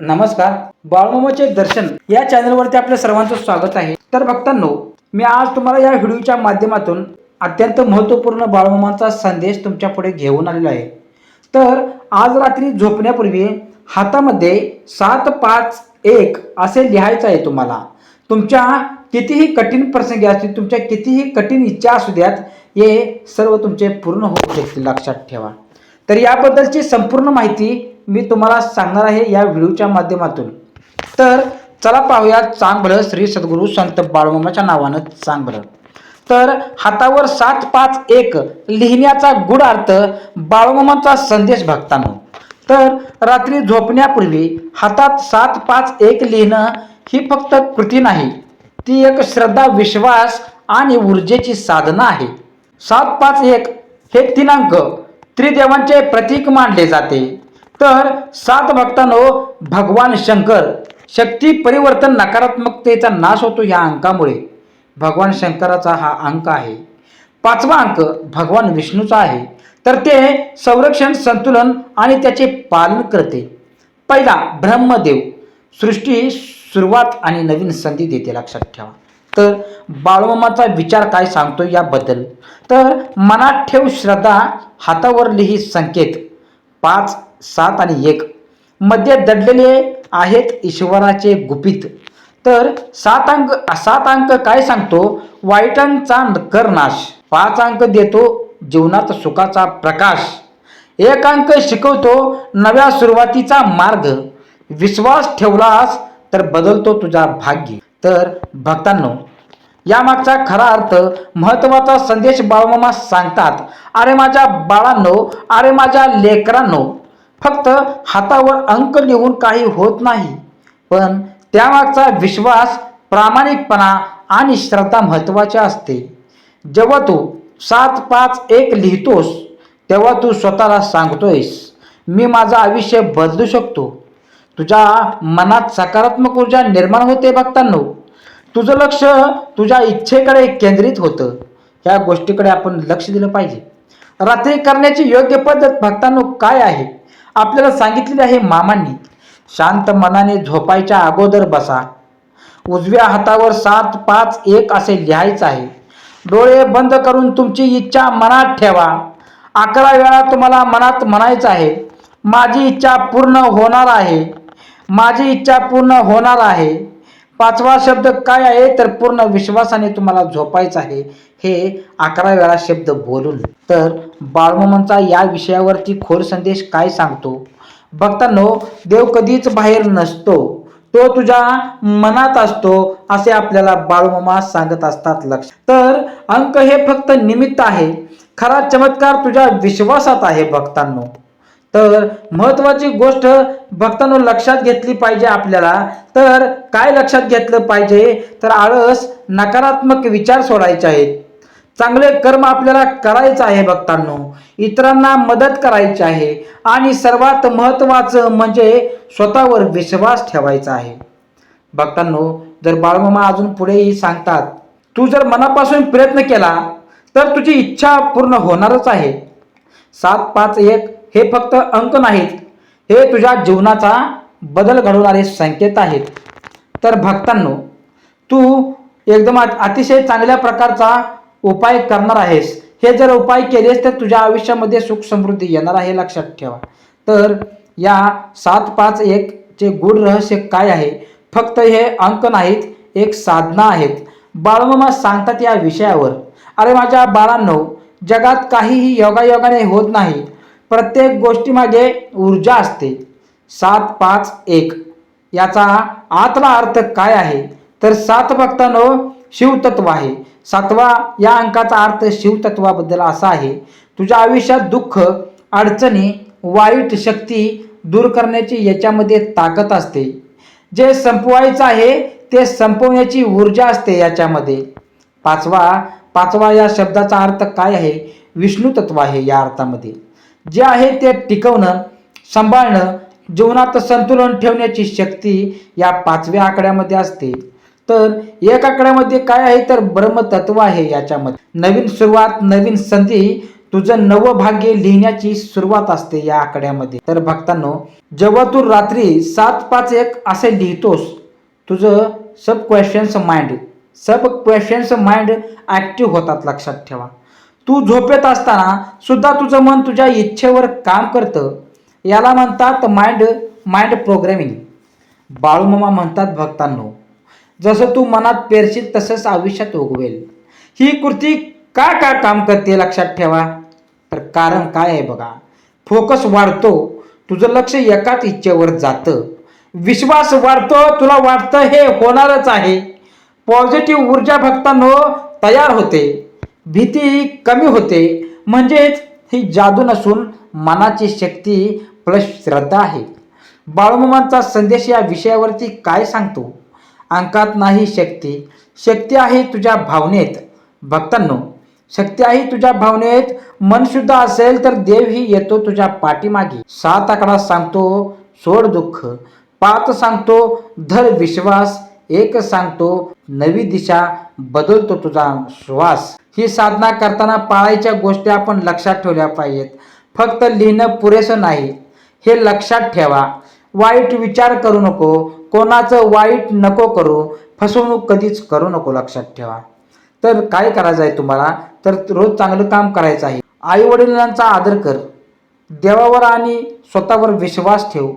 नमस्कार. बाळूमामाचे दर्शन या चॅनलवरती आपल्या सर्वांचं स्वागत आहे. तर भक्तांनो, मी आज तुम्हाला या व्हिडिओच्या माध्यमातून अत्यंत महत्त्वपूर्ण बाळूमामाचा संदेश तुमच्या पुढे घेऊन आलेला आहे. तर आज रात्री झोपण्यापूर्वी हातामध्ये 751 असे लिहायचं आहे. तुम्हाला तुमच्या कितीही कठीण प्रसंगी असतील, तुमच्या कितीही कठीण इच्छा असू द्यात, हे सर्व तुमचे पूर्ण होऊ शकतील, लक्षात ठेवा. तर याबद्दलची संपूर्ण माहिती मी तुम्हाला सांगणार आहे या व्हिडिओच्या माध्यमातून. तर चला पाहूया चांग भलं श्री सद्गुरू संत बाळूमामाच्या नावानं चांग भलं. तर हातावर 751 लिहिण्याचा गूढ अर्थ, बाळूमामाचा संदेश भक्तांनो. तर रात्री झोपण्यापूर्वी हातात 751 लिहिणं ही फक्त कृती नाही, ती एक श्रद्धा, विश्वास आणि ऊर्जेची साधना आहे. 751 हे 3 अंक त्रिदेवांचे प्रतीक मानले जाते. तर 7 भक्तांनो, भगवान शंकर, शक्ती परिवर्तन, नकारात्मकतेचा नाश होतो या अंकामुळे. भगवान शंकराचा हा अंक आहे. 5वा अंक भगवान विष्णूचा आहे. तर ते संरक्षण, संतुलन आणि त्याचे पालन करते. पहिला ब्रह्मदेव, सृष्टी सुरुवात आणि नवीन संधी देते, लक्षात ठेवा. तर बाळूमामाचा विचार काय सांगतो याबद्दल, तर मनात ठेव श्रद्धा, हातावर लिही संकेत. 5, 7 आणि 1 मध्ये दडलेले आहेत ईश्वराचे गुपित. तर 7 अंक काय सांगतो, वाईटांचा कर नाश. 5 अंक देतो जीवनात सुखाचा प्रकाश. 1 अंक शिकवतो नव्या सुरुवातीचा मार्ग. विश्वास ठेवलास तर बदलतो तुझा भाग्य. तर भक्तांनो, यामागचा खरा अर्थ, महत्त्वाचा संदेश बाळूमामा सांगतात. अरे माझ्या बाळांनो, अरे माझ्या लेकरांनो, फक्त हातावर अंक लिहून काही होत नाही, पण त्यामागचा विश्वास, प्रामाणिकपणा आणि श्रद्धा महत्त्वाचे असते. जेव्हा तू 751 लिहितोस, तेव्हा तू स्वतःला सांगतोयस, मी माझं आयुष्य बदलू शकतो. तुझ्या मनात सकारात्मक ऊर्जा निर्माण होते. भक्तांनो, तुझं लक्ष तुझ्या इच्छेकडे केंद्रित होतं. ह्या गोष्टीकडे आपण लक्ष दिलं पाहिजे. रात्री करण्याची योग्य पद्धत भक्तांनो काय आहे, आपल्याला सांगितलेली आहे मामांनी. शांत मनाने झोपायच्या अगोदर बसा. उजव्या हातावर 751 असे लिहायचं आहे. डोळे बंद करून तुमची इच्छा मनात ठेवा. 11 वेळा तुम्हाला मनात म्हणायचं आहे, माझी इच्छा पूर्ण होणार आहे, माझी इच्छा पूर्ण होणार आहे. 5वा शब्द काय आहे, तर पूर्ण विश्वासाने तुम्हाला झोपायचं आहे, हे 11 वेळा शब्द बोलून. तर बाळूमामांचा या विषयावरती खोल संदेश काय सांगतो भक्तांनो, देव कधीच बाहेर नसतो, तो तुझ्या मनात असतो, असे आपल्याला बाळूमामा सांगत असतात. लक्ष. तर अंक हे फक्त निमित्त आहे, खरा चमत्कार तुझ्या विश्वासात आहे. भक्तांनो, तर महत्त्वाची गोष्ट भक्तांनो लक्षात घेतली पाहिजे आपल्याला. तर काय लक्षात घेतलं पाहिजे, तर आळस, नकारात्मक विचार सोडायचे आहेत. चांगले कर्म आपल्याला करायचं आहे भक्तांनो, इतरांना मदत करायची आहे, आणि सर्वात महत्त्वाचं म्हणजे स्वतःवर विश्वास ठेवायचा आहे. भक्तांनो, जर बाळूमामा अजून पुढेही सांगतात, तू जर मनापासून प्रयत्न केला तर तुझी इच्छा पूर्ण होणारच आहे. 751 हे फक्त अंक नाहीत, हे तुझ्या जीवनाचा बदल घडवणारे संकेत आहेत. तर भक्तांनो, तू एकदम अतिशय चांगल्या प्रकारचा उपाय करणार आहेस. हे जर उपाय केलेस तर तुझ्या आयुष्यामध्ये सुख समृद्धी येणार आहे, लक्षात ठेवा. तर या 751 चे गूढ रहस्य काय आहे, फक्त हे अंक नाहीत, एक साधना आहेत. बाळूमामा सांगतात या विषयावर. अरे माझ्या बाळांनो, जगात काहीही योगायोगाने होत नाही, प्रत्येक गोष्टीमागे ऊर्जा असते. 751 याचा आतला अर्थ काय आहे, तर 7 भक्तांनो शिवतत्व आहे. 7वा या अंकाचा अर्थ शिवतत्वाबद्दल असा आहे, तुझ्या आयुष्यात दुःख, अडचणी, वाईट शक्ती दूर करण्याची याच्यामध्ये ताकद असते. जे संपवायचं आहे ते संपवण्याची ऊर्जा असते याच्यामध्ये. 5वा या शब्दाचा अर्थ काय आहे, विष्णू तत्व आहे. या अर्थामध्ये जे आहे ते टिकवणं, सांभाळणं, जीवनात संतुलन ठेवण्याची शक्ती या 5व्या आकड्यामध्ये असते. तर 1 आकड्यामध्ये काय आहे, तर ब्रह्मतत्व आहे. याच्यामध्ये नवीन सुरुवात, नवीन संधी, तुझं नवं भाग्य लिहिण्याची सुरुवात असते या आकड्यामध्ये. तर भक्तांनो, जेव्हा तू रात्री 751 असे लिहितोस, तुझं सब क्वेश्चन्स माइंड ऍक्टिव्ह होतात. लक्षात ठेवा, तू झोपेत असताना सुद्धा तुझं मन तुझ्या इच्छेवर काम करतं. याला म्हणतात माइंड प्रोग्रामिंग. बाळूमामा म्हणतात भक्तांनो, जसं तू मनात पेरशील तसंच आयुष्यात उगवेल. ही कृती का का काम करते लक्षात ठेवा. तर कारण काय आहे बघा, फोकस वाढतो, तुझं लक्ष एकाच इच्छेवर जातं. विश्वास वाढतो, तुला वाटतं हे होणारच आहे. पॉझिटिव्ह ऊर्जा भक्तांनो तयार होते. भीती कमी होते. म्हणजेच ही जादू नसून मनाची शक्ती प्लस श्रद्धा आहे. बाळूमामांचा संदेश या विषयावरती काय सांगतो. अंकात नाही शक्ती, शक्ती आहे तुझ्या भावनेत. भक्तांनो, शक्ती आहे तुझ्या भावनेत. मन शुद्ध असेल तर देवही येतो तुझ्या पाठीमागे. 7 आकडा सांगतो सोड दुःख, 5 सांगतो धर विश्वास, 1 सांगतो नवी दिशा, बदलतो तुझा श्वास. ही साधना करताना पाळायच्या गोष्टी आपण लक्षात ठेवल्या पाहिजेत. फक्त लिहिणं पुरेसं नाही, हे लक्षात ठेवा. वाईट विचार करू नको, कोणाचं वाईट नको करू, फसवणूक कधीच करू नको. लक्षात ठेवा. तर काय करायचं आहे तुम्हाला, तर रोज चांगलं काम करायचं आहे. आई वडिलांचा आदर कर, देवावर आणि स्वतःवर विश्वास ठेव.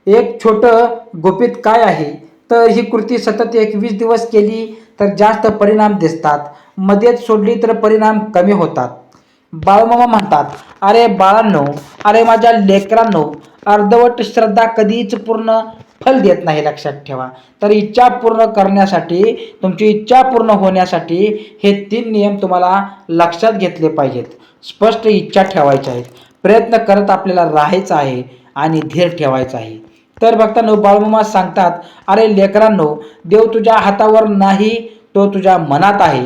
एक छोटं गुपित काय आहे, तर ही कृती सतत 21 दिवस केली तर जास्त परिणाम दिसतात, मध्येच सोडली तर परिणाम कमी होतात. बाळूमामा म्हणतात, अरे बाळांनो, अरे माझ्या लेकरांनो, अर्धवट श्रद्धा कधीच पूर्ण फल देत नाही. लक्षात ठेवा. तर इच्छा पूर्ण करण्यासाठी, तुमची इच्छा पूर्ण होण्यासाठी हे 3 नियम तुम्हाला लक्षात घेतले पाहिजेत. स्पष्ट इच्छा ठेवायच्या आहेत, प्रयत्न करत आपल्याला राहायचं आहे आणि धीर ठेवायचा आहे. तर भक्तांनो, बाळूमामा सांगतात, अरे लेकरांनो, देव तुझ्या हातावर नाही, तो तुझ्या मनात आहे.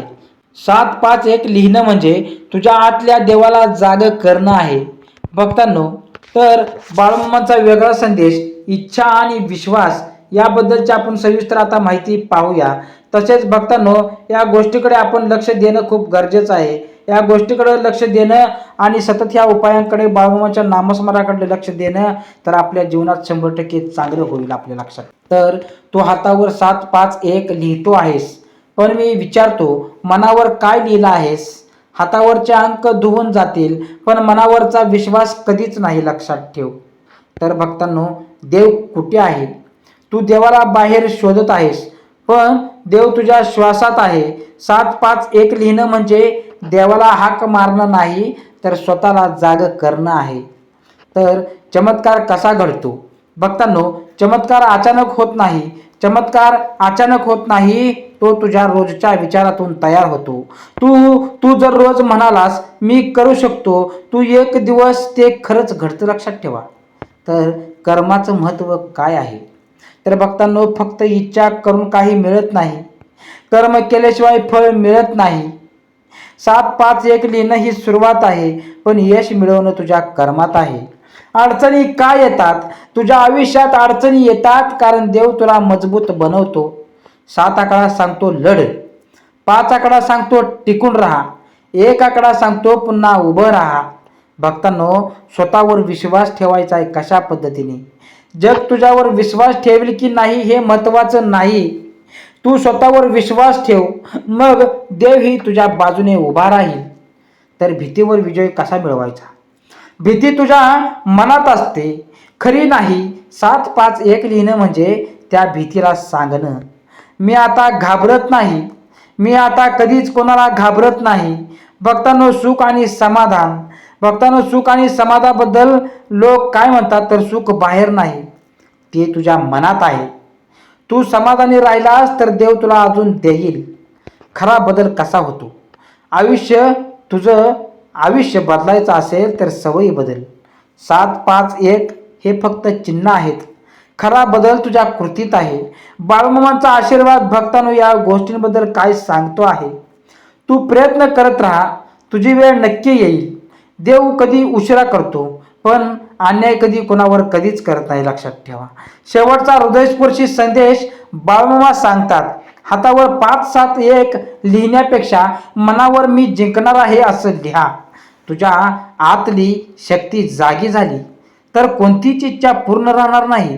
751 लिहिणं म्हणजे तुझ्या आतल्या देवाला जाग करणं आहे. भक्तांनो, तर बाळूमामांचा वेगळा संदेश, इच्छा आणि विश्वास याबद्दलची आपण सविस्तर आता माहिती पाहूया. तसेच भक्तांनो, या गोष्टीकडे आपण लक्ष देणं खूप गरजेचं आहे. या गोष्टीकडे लक्ष देणं आणि सतत ह्या उपायांकडे, बाळूमामाच्या नामस्मरणाकडे लक्ष देणं, तर आपल्या जीवनात 100% चांगलं होईल आपल्या लक्षात. तर तू हातावर 751 लिहितो आहेस, पण मी विचारतो, मनावर काय लिहिलं आहेस. हातावरचे अंक धुवून जातील, पण मनावरचा विश्वास कधीच नाही. लक्षात ठेव. तर भक्तांनो, देव कुठे आहे. तू देवाला बाहेर शोधत आहेस, पण देव तुझ्या श्वासात आहे. 751 लिहिणं म्हणजे देवाला हाक मारणं नाही, तर स्वतःला जाग करणं आहे. तर चमत्कार कसा घडतो. भक्तांनो, चमत्कार अचानक होत नाही. चमत्कार अचानक होत नाही, तो तुझ्या रोजच्या विचारातून तयार होतो. तू जर रोज म्हणालास मी करू शकतो, तू एक दिवस ते खरंच घडतं. लक्षात ठेवा. तर कर्माचं महत्त्व काय आहे. तर भक्तांनो, फक्त इच्छा करून काही मिळत नाही, कर्म केल्याशिवाय फळ मिळत नाही. 751 लिहिणं ही सुरुवात आहे, पण यश मिळवणं तुझ्या कर्मात आहे. अडचणी काय येतात. तुझ्या आयुष्यात अडचणी येतात कारण देव तुला मजबूत बनवतो. 7 आकडा सांगतो लढ, 5 आकडा सांगतो टिकून राहा, 1 आकडा सांगतो पुन्हा उभं राहा. भक्तांनो, स्वतःवर विश्वास ठेवायचा आहे. कशा पद्धतीने. जग तुझ्यावर विश्वास ठेवेल की नाही हे महत्त्वाचं नाही, तू स्वतःवर विश्वास ठेव, मग देवही तुझ्या बाजूने उभा राहील. तर भीतीवर विजय कसा मिळवायचा. भीती तुझ्या मनात असते, खरी नाही. 751 लिहिणं म्हणजे त्या भीतीला सांगणं, मी आता घाबरत नाही, मी आता कधीच कोणाला घाबरत नाही. भक्तांनो, सुख आणि समाधान. भक्तांनो, सुख आणि समाधानाबद्दल लोक काय म्हणतात, तर सुख बाहेर नाही, ते तुझ्या मनात आहे. तू समाधानी राहिलास तर देव तुला अजून देईल. खरा बदल कसा होतो. तुझं आयुष्य बदलायचं असेल तर सवयी बदल. 751 हे फक्त चिन्ह आहेत, खरा बदल तुझ्या कृतीत आहे. बाळूमामांचा आशीर्वाद भक्तांनो या गोष्टींबद्दल काय सांगतो आहे. तू प्रयत्न करत राहा, तुझी वेळ नक्की येईल. देव कधी उशिरा करतो, पण अन्याय कधी कोणावर कधीच करत नाही. लक्षात ठेवा. शेवटचा हृदयस्पर्शी संदेश बाळूमामा सांगतात, हातावर 571 लिहिण्यापेक्षा मनावर मी जिंकणार आहे असं लिहा. तुझ्या आतली शक्ती जागी झाली तर कोणतीच इच्छा पूर्ण राहणार नाही.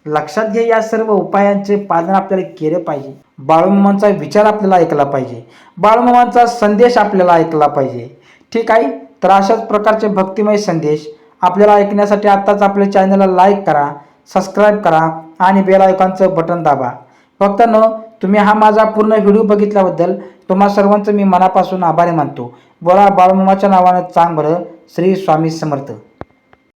लक्षात घे, या सर्व उपायांचे पालन आपल्याला केलं पाहिजे. बाळूमामांचा विचार आपल्याला ऐकला पाहिजे, बाळूमामांचा संदेश आपल्याला ऐकला पाहिजे. ठीक आहे, तर अशाच प्रकारचे भक्तिमय संदेश आपल्याला ऐकण्यासाठी आत्ताच आपल्या चॅनलला लाईक करा, सबस्क्राईब करा आणि बेल आयकॉनचं बटन दाबा. भक्तांनो, तुम्ही हा माझा पूर्ण व्हिडिओ बघितल्याबद्दल तुम्हा सर्वांचं मी मनापासून आभारी मानतो. बोला बाळूमामाच्या नावानं चांग भलं. श्री स्वामी समर्थ.